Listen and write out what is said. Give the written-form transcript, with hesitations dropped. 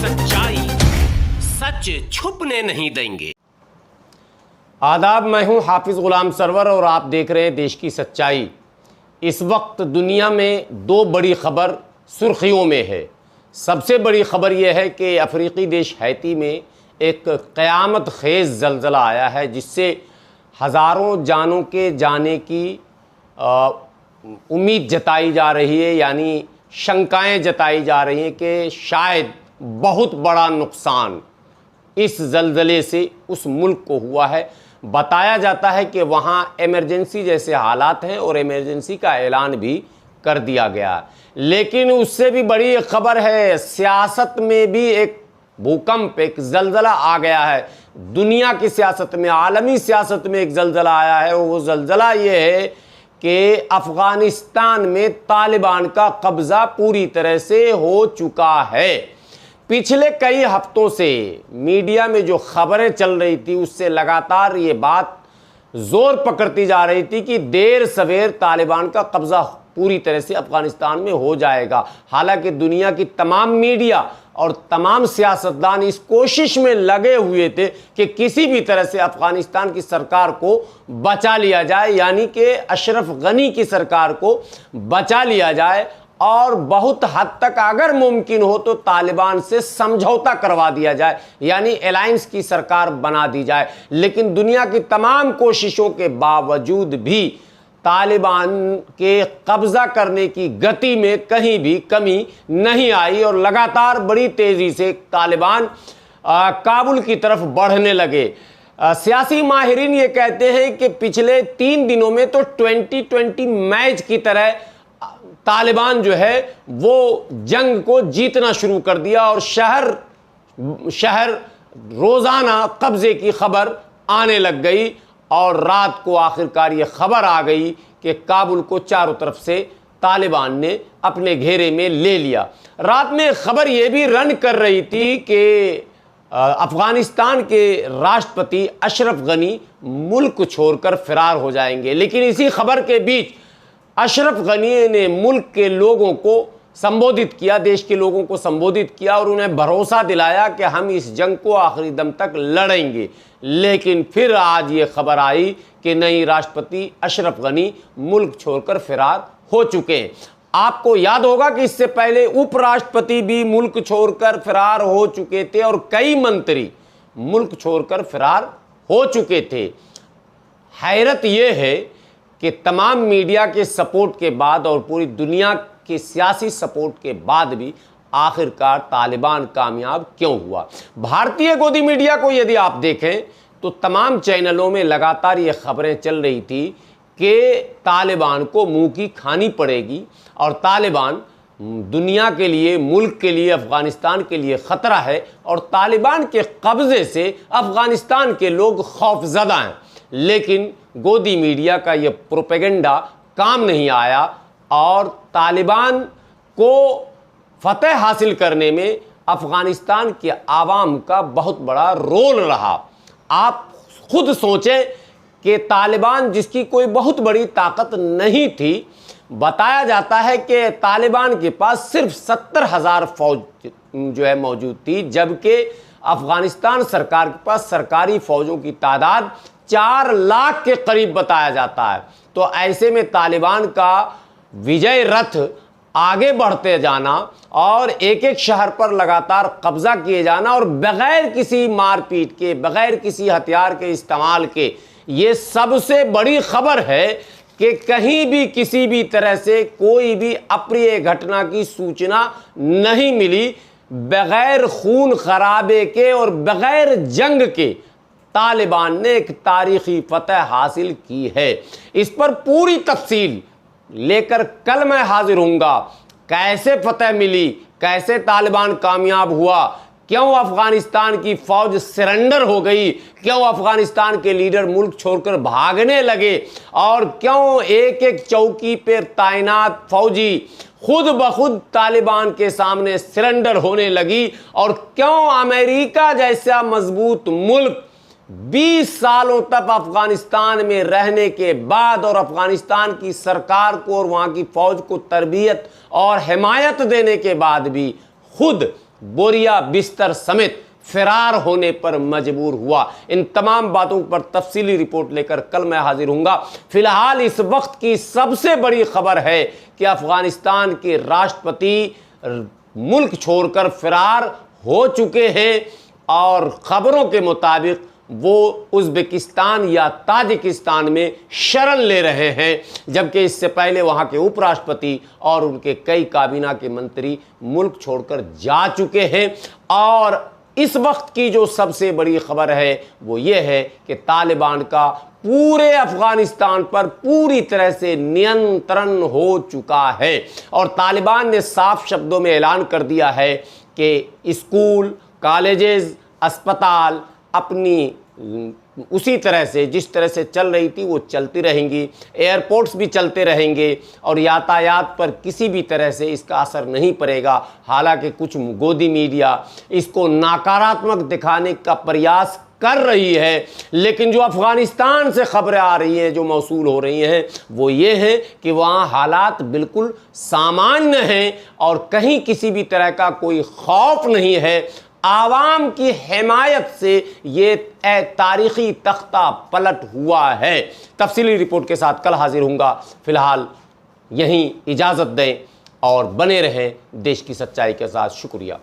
सच्चाई सच छुपने नहीं देंगे। आदाब, मैं हूं हाफिज गुलाम सरवर और आप देख रहे हैं देश की सच्चाई। इस वक्त दुनिया में दो बड़ी खबर सुर्खियों में है। सबसे बड़ी खबर यह है कि अफ्रीकी देश हैती में एक क़यामत खेज़ ज़लज़ला आया है, जिससे हज़ारों जानों के जाने की उम्मीद जताई जा रही है, यानी शंकाएं जताई जा रही हैं कि शायद बहुत बड़ा नुकसान इस ज़लज़ले से उस मुल्क को हुआ है। बताया जाता है कि वहाँ इमरजेंसी जैसे हालात हैं और इमरजेंसी का ऐलान भी कर दिया गया। लेकिन उससे भी बड़ी एक खबर है, सियासत में भी एक भूकंप, एक ज़लज़ला आ गया है। दुनिया की सियासत में, आलमी सियासत में एक ज़लज़ला आया है। वो ज़लज़ला ये है कि अफ़गानिस्तान में तालिबान का कब्ज़ा पूरी तरह से हो चुका है। पिछले कई हफ्तों से मीडिया में जो खबरें चल रही थी, उससे लगातार ये बात जोर पकड़ती जा रही थी कि देर सवेर तालिबान का कब्ज़ा पूरी तरह से अफ़गानिस्तान में हो जाएगा। हालांकि दुनिया की तमाम मीडिया और तमाम सियासतदान इस कोशिश में लगे हुए थे कि किसी भी तरह से अफ़गानिस्तान की सरकार को बचा लिया जाए, यानी कि अशरफ गनी की सरकार को बचा लिया जाए और बहुत हद तक अगर मुमकिन हो तो तालिबान से समझौता करवा दिया जाए, यानी अलायंस की सरकार बना दी जाए। लेकिन दुनिया की तमाम कोशिशों के बावजूद भी तालिबान के कब्ज़ा करने की गति में कहीं भी कमी नहीं आई और लगातार बड़ी तेज़ी से तालिबान काबुल की तरफ बढ़ने लगे। सियासी माहिरीन ये कहते हैं कि पिछले 3 दिनों में तो 2020 मैच की तरह तालिबान जो है वो जंग को जीतना शुरू कर दिया और शहर रोज़ाना कब्ज़े की खबर आने लग गई और रात को आखिरकार ये खबर आ गई कि काबुल को चारों तरफ से तालिबान ने अपने घेरे में ले लिया। रात में खबर ये भी रन कर रही थी कि अफ़गानिस्तान के राष्ट्रपति अशरफ गनी मुल्क छोड़कर फरार हो जाएंगे। लेकिन इसी खबर के बीच अशरफ गनी ने मुल्क के लोगों को संबोधित किया, देश के लोगों को संबोधित किया और उन्हें भरोसा दिलाया कि हम इस जंग को आखिरी दम तक लड़ेंगे। लेकिन फिर आज ये खबर आई कि नई राष्ट्रपति अशरफ गनी मुल्क छोड़कर फरार हो चुके हैं। आपको याद होगा कि इससे पहले उपराष्ट्रपति भी मुल्क छोड़कर फरार हो चुके थे और कई मंत्री मुल्क छोड़कर फरार हो चुके थे। हैरत यह है कि तमाम मीडिया के सपोर्ट के बाद और पूरी दुनिया के सियासी सपोर्ट के बाद भी आखिरकार तालिबान कामयाब क्यों हुआ। भारतीय गोदी मीडिया को यदि आप देखें तो तमाम चैनलों में लगातार ये खबरें चल रही थी कि तालिबान को मुंह की खानी पड़ेगी और तालिबान दुनिया के लिए, मुल्क के लिए, अफ़गानिस्तान के लिए ख़तरा है और तालिबान के कब्ज़े से अफ़गानिस्तान के लोग खौफज़दा हैं। लेकिन गोदी मीडिया का ये प्रोपेगेंडा काम नहीं आया और तालिबान को फतेह हासिल करने में अफ़गानिस्तान के आवाम का बहुत बड़ा रोल रहा। आप खुद सोचें कि तालिबान, जिसकी कोई बहुत बड़ी ताकत नहीं थी, बताया जाता है कि तालिबान के पास सिर्फ 70,000 फौज जो है मौजूद थी, जबकि अफ़गानिस्तान सरकार के पास सरकारी फ़ौजों की तादाद 4 लाख के करीब बताया जाता है। तो ऐसे में तालिबान का विजय रथ आगे बढ़ते जाना और एक एक शहर पर लगातार कब्जा किए जाना और बगैर किसी मारपीट के, बगैर किसी हथियार के इस्तेमाल के, ये सबसे बड़ी खबर है कि कहीं भी किसी भी तरह से कोई भी अप्रिय घटना की सूचना नहीं मिली। बगैर खून खराबे के और बगैर जंग के तालिबान ने एक तारीखी फतह हासिल की है। इस पर पूरी तफसील लेकर कल मैं हाजिर हूँगा। कैसे फतह मिली, कैसे तालिबान कामयाब हुआ, क्यों अफगानिस्तान की फौज सरेंडर हो गई, क्यों अफगानिस्तान के लीडर मुल्क छोड़कर भागने लगे और क्यों एक एक चौकी पर तैनात फौजी खुद ब खुद तालिबान के सामने सरेंडर होने लगी और क्यों अमेरिका जैसा मजबूत मुल्क 20 सालों तक अफगानिस्तान में रहने के बाद और अफगानिस्तान की सरकार को और वहाँ की फौज को तरबियत और हिमायत देने के बाद भी खुद बोरिया बिस्तर समेत फरार होने पर मजबूर हुआ। इन तमाम बातों पर तफसीली रिपोर्ट लेकर कल मैं हाजिर हूंगा। फिलहाल इस वक्त की सबसे बड़ी खबर है कि अफगानिस्तान के राष्ट्रपति मुल्क छोड़कर फरार हो चुके हैं और खबरों के मुताबिक वो उज़्बेकिस्तान या ताजिकिस्तान में शरण ले रहे हैं, जबकि इससे पहले वहाँ के उपराष्ट्रपति और उनके कई काबीना के मंत्री मुल्क छोड़कर जा चुके हैं। और इस वक्त की जो सबसे बड़ी खबर है वो ये है कि तालिबान का पूरे अफगानिस्तान पर पूरी तरह से नियंत्रण हो चुका है और तालिबान ने साफ शब्दों में ऐलान कर दिया है कि स्कूल, कॉलेजेस, अस्पताल अपनी उसी तरह से जिस तरह से चल रही थी वो चलती रहेंगी, एयरपोर्ट्स भी चलते रहेंगे और यातायात पर किसी भी तरह से इसका असर नहीं पड़ेगा। हालांकि कुछ गोदी मीडिया इसको नकारात्मक दिखाने का प्रयास कर रही है, लेकिन जो अफगानिस्तान से खबरें आ रही हैं, जो मौसूल हो रही हैं, वो ये है कि वहाँ हालात बिल्कुल सामान्य हैं और कहीं किसी भी तरह का कोई खौफ नहीं है। आवाम की हिमायत से ये तारीखी तख्ता पलट हुआ है। तफसीली रिपोर्ट के साथ कल हाजिर हूँगा। फिलहाल यहीं इजाज़त दें और बने रहें देश की सच्चाई के साथ। शुक्रिया।